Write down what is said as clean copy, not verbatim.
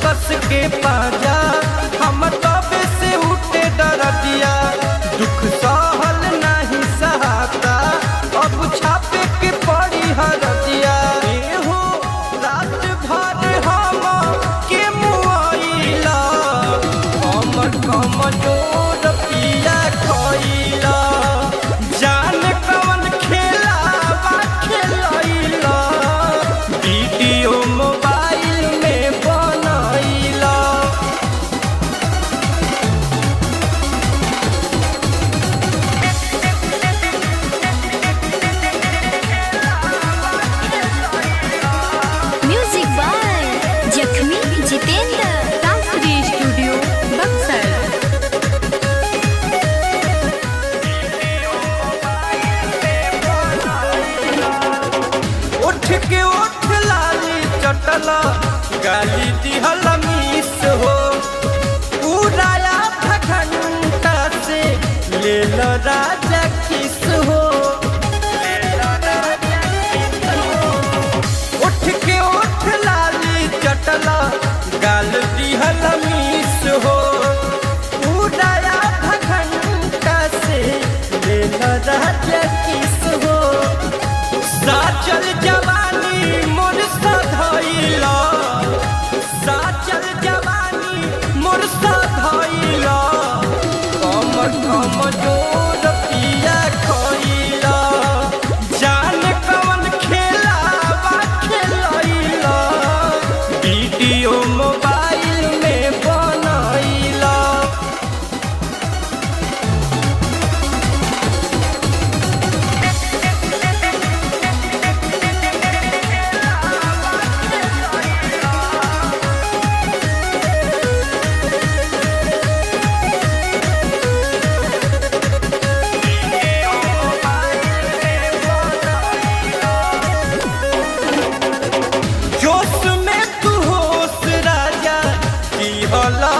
कस के पाजा हम तबे से उठे डरदिया दुख सहल नहीं सहाता अब छापे के पड़ी हरदिया हो रात भर हम के मुआइला हमर कमजोर पिया खइला जान कवन खेला बा खेलैला वीडियो मोबाइल में बनैला म्यूजिक बाय जख्मी जितेंद्र तासरी स्टूडियो बक्सर। उठ के उठ लाली चटला गाली दिहल मिस हो पूरा आधा घंटा से ले लो राजा किस हो उठ के उठ लाली चटला गाल दिहल मिस हो पूरा आधा घंटा से ले लो राजा किस हो साचल जवानी मोर सधैला साचल जवानी मोर सधैला कमर कमजोर पिया खइला जान कवन खेला बा खेलैला वीडियो मोबाइल में बनैला जोश में तू होश राजा की हला